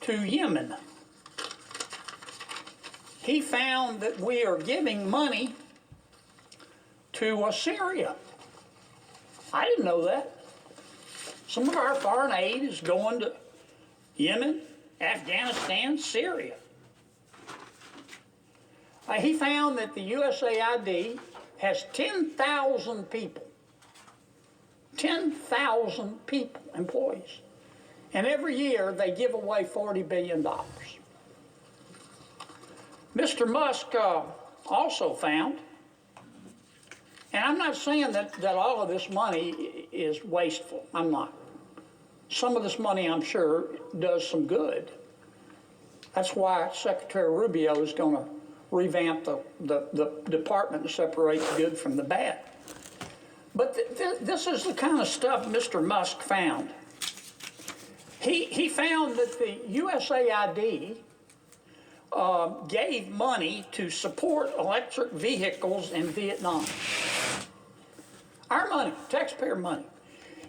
to Yemen. He found that we are giving money to Syria. I didn't know that. Some of our foreign aid is going to Yemen, Afghanistan, Syria. He found that the USAID has 10,000 people, 10,000 people, employees, and every year they give away $40 billion. Mr. Musk also found, and I'm not saying that all of this money is wasteful, I'm not. Some of this money, I'm sure, does some good. That's why Secretary Rubio is going to revamp the department to separate the good from the bad. But this is the kind of stuff Mr. Musk found. He found that the USAID gave money to support electric vehicles in Vietnam. Our money, taxpayer money.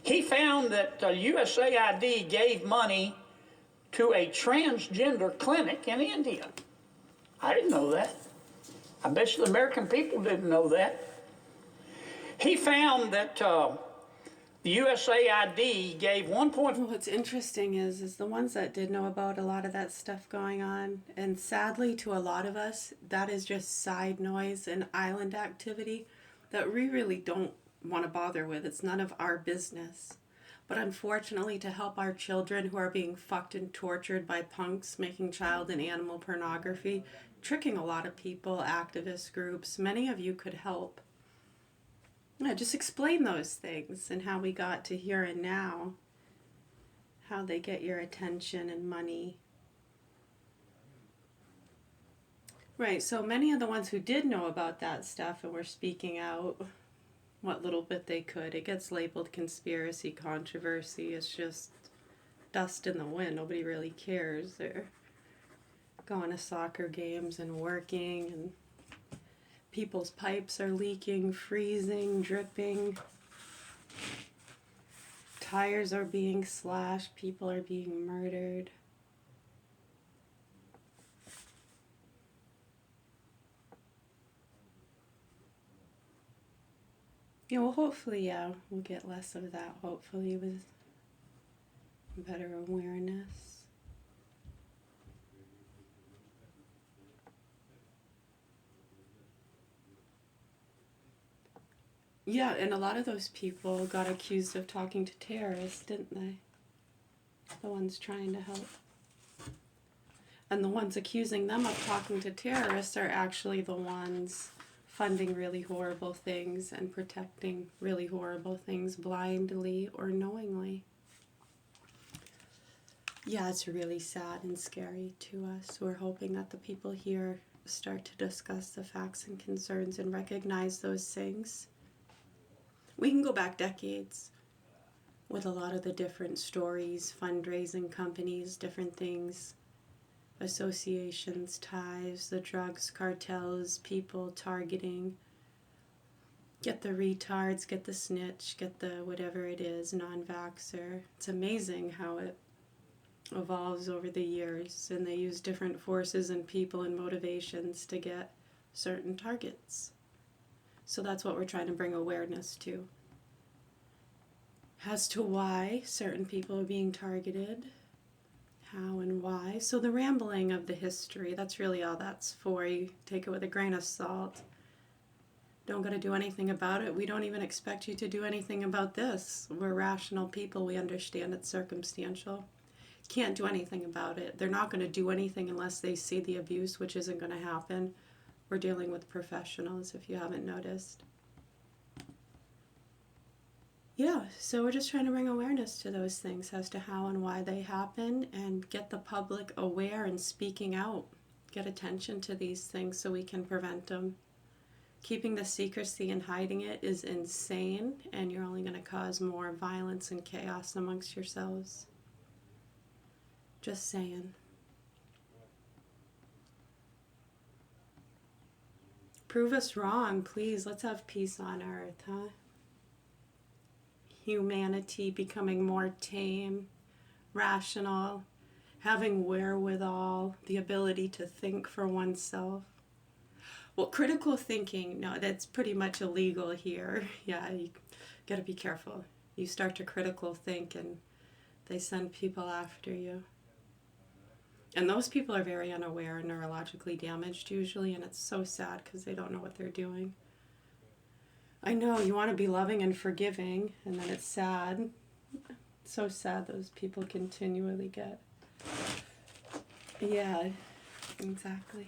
He found that USAID gave money to a transgender clinic in India. I didn't know that. I bet you the American people didn't know that. He found that the USAID gave 1. What's interesting is the ones that did know about a lot of that stuff going on, and sadly to a lot of us, that is just side noise and island activity that we really don't want to bother with. It's none of our business. But unfortunately, to help our children who are being fucked and tortured by punks making child and animal pornography, tricking a lot of people, activist groups, many of you could help. Yeah, just explain those things and how we got to here and now, how they get your attention and money. Right, so many of the ones who did know about that stuff and were speaking out what little bit they could, it gets labeled conspiracy, controversy. It's just dust in the wind. Nobody really cares. They're going to soccer games and working, and people's pipes are leaking, freezing, dripping. Tires are being slashed. People are being murdered. Yeah, well, hopefully, we'll get less of that, hopefully, with better awareness. Yeah, and a lot of those people got accused of talking to terrorists, didn't they? The ones trying to help. And the ones accusing them of talking to terrorists are actually the ones funding really horrible things and protecting really horrible things blindly or knowingly. Yeah, it's really sad and scary to us. We're hoping that the people here start to discuss the facts and concerns and recognize those things. We can go back decades with a lot of the different stories, fundraising companies, different things, associations, ties, the drugs, cartels, people targeting. Get the retards, get the snitch, get the whatever it is, non-vaxxer. It's amazing how it evolves over the years, and they use different forces and people and motivations to get certain targets. So that's what we're trying to bring awareness to. As to why certain people are being targeted, how and why. So the rambling of the history, that's really all that's for. You take it with a grain of salt. Don't got to do anything about it. We don't even expect you to do anything about this. We're rational people. We understand it's circumstantial. Can't do anything about it. They're not going to do anything unless they see the abuse, which isn't going to happen. We're dealing with professionals, if you haven't noticed. Yeah, so we're just trying to bring awareness to those things as to how and why they happen and get the public aware and speaking out. Get attention to these things so we can prevent them. Keeping the secrecy and hiding it is insane, and you're only going to cause more violence and chaos amongst yourselves. Just saying. Prove us wrong, please. Let's have peace on earth, huh? Humanity becoming more tame, rational, having wherewithal, the ability to think for oneself. Well, critical thinking, no, that's pretty much illegal here. Yeah, you gotta be careful. You start to critical think and they send people after you. And those people are very unaware and neurologically damaged usually, and it's so sad because they don't know what they're doing. I know, you want to be loving and forgiving, and then it's sad. It's so sad those people continually get. Yeah, exactly.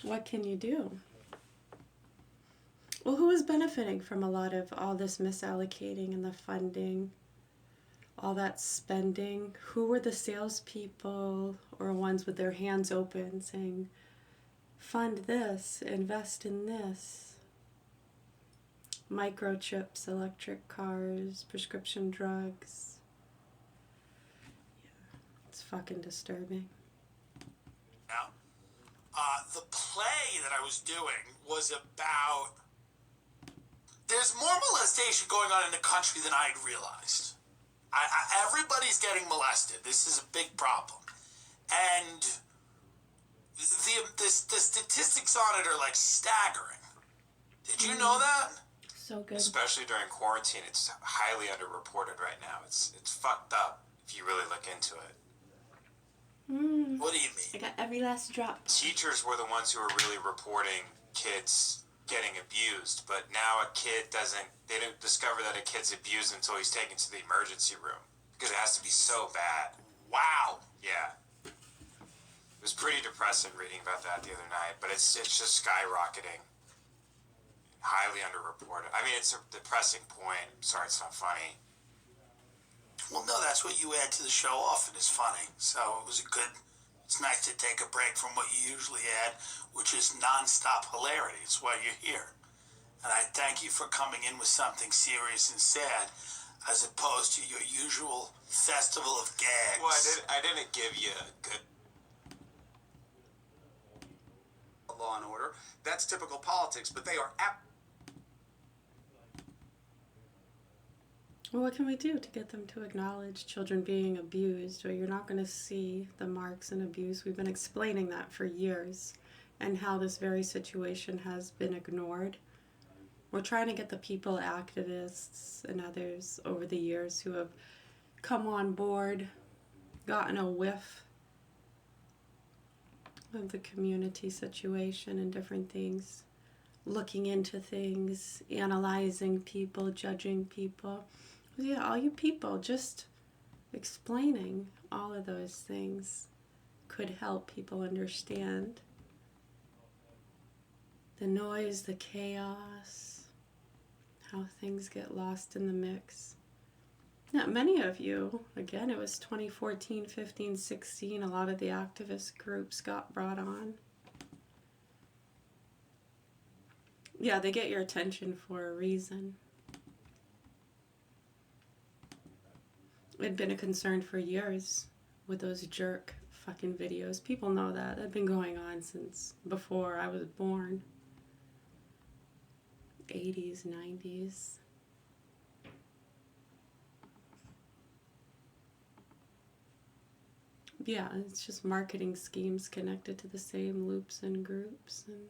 What can you do? Well, who is benefiting from a lot of all this misallocating and the funding, all that spending? Who were the salespeople or ones with their hands open saying, fund this, invest in this? Microchips, electric cars, prescription drugs. Yeah, it's fucking disturbing. Now, the play that I was doing was about... There's more molestation going on in the country than I'd realized. Everybody's getting molested. This is a big problem. And the statistics on it are like staggering. Did you know that? So good. Especially during quarantine, it's highly underreported right now. It's fucked up if you really look into it. What do you I mean? got every last drop. Teachers were the ones who were really reporting kids getting abused, but now they don't discover that a kid's abused until he's taken to the emergency room because it has to be so bad. Wow. Yeah. It was pretty depressing reading about that the other night, but it's just skyrocketing. Highly underreported. I mean, it's a depressing point. I'm sorry it's not funny. Well, no, that's what you add to the show often is funny. So it's nice to take a break from what you usually add, which is nonstop hilarity. It's why you're here. And I thank you for coming in with something serious and sad, as opposed to your usual festival of gags. Well, I didn't give you a good... Law and order. That's typical politics, but they are Well, what can we do to get them to acknowledge children being abused? Or you're not going to see the marks in abuse. We've been explaining that for years and how this very situation has been ignored. We're trying to get the people, activists and others over the years who have come on board, gotten a whiff of the community situation and different things, looking into things, analyzing people, judging people. Yeah, all you people, just explaining all of those things could help people understand the noise, the chaos, how things get lost in the mix. Now, many of you, again, it was 2014, 15, 16, a lot of the activist groups got brought on. Yeah, they get your attention for a reason. It had been a concern for years with those jerk fucking videos. People know that. They've been going on since before I was born. 80s, 90s. Yeah, it's just marketing schemes connected to the same loops and groups. And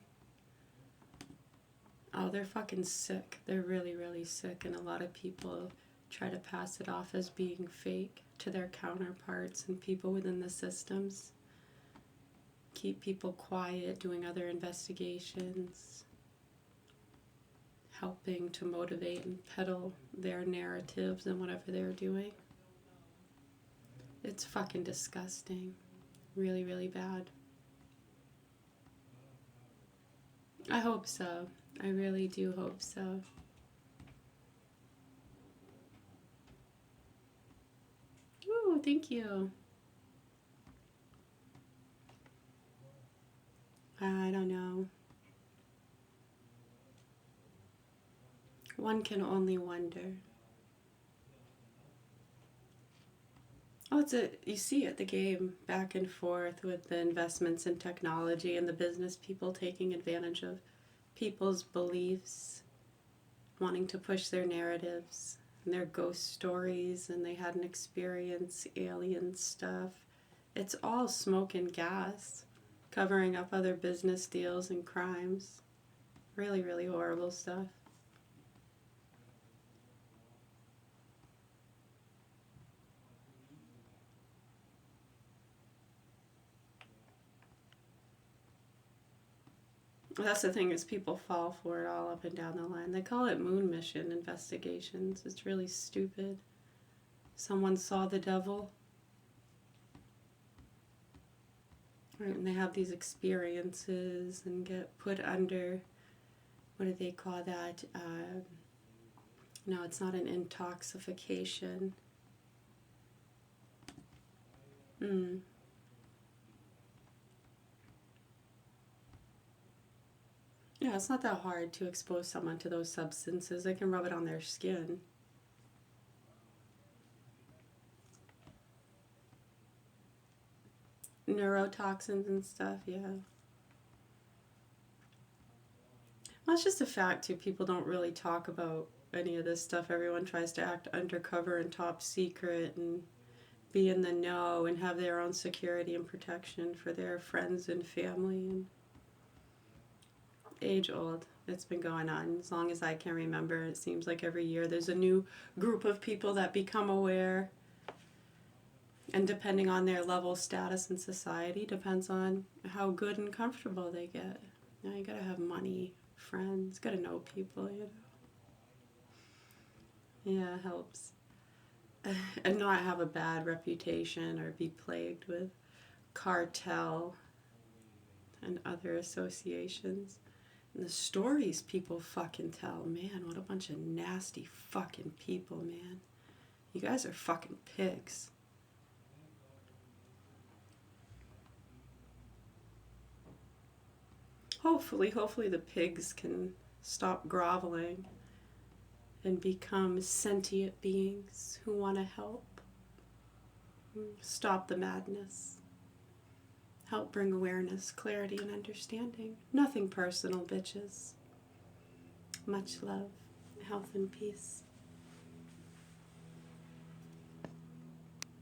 oh, they're fucking sick. They're really, really sick. And a lot of people try to pass it off as being fake to their counterparts and people within the systems. Keep people quiet, doing other investigations, helping to motivate and peddle their narratives and whatever they're doing. It's fucking disgusting. Really, really bad. I hope so. I really do hope so. Ooh, thank you. I don't know. One can only wonder. Oh, you see it, the game back and forth with the investments in technology and the business people taking advantage of people's beliefs, wanting to push their narratives, and their ghost stories, and they had an experience, alien stuff. It's all smoke and gas, covering up other business deals and crimes. Really, really horrible stuff. That's the thing, is people fall for it all up and down the line. They call it moon mission investigations. It's really stupid. Someone saw the devil. Right, and they have these experiences and get put under, what do they call that? No, it's not an intoxication. Yeah, it's not that hard to expose someone to those substances. They can rub it on their skin. Neurotoxins and stuff, yeah. Well, it's just a fact, too. People don't really talk about any of this stuff. Everyone tries to act undercover and top secret and be in the know and have their own security and protection for their friends and family. And age old. It's been going on as long as I can remember. It seems like every year there's a new group of people that become aware. And depending on their level of status in society, depends on how good and comfortable they get. Now you gotta have money, friends, gotta know people, you know. Yeah, it helps. And not have a bad reputation or be plagued with cartel and other associations. And the stories people fucking tell, man, what a bunch of nasty fucking people, man. You guys are fucking pigs. Hopefully the pigs can stop groveling and become sentient beings who want to help. Stop the madness. Help bring awareness, clarity, and understanding. Nothing personal, bitches. Much love, health, and peace.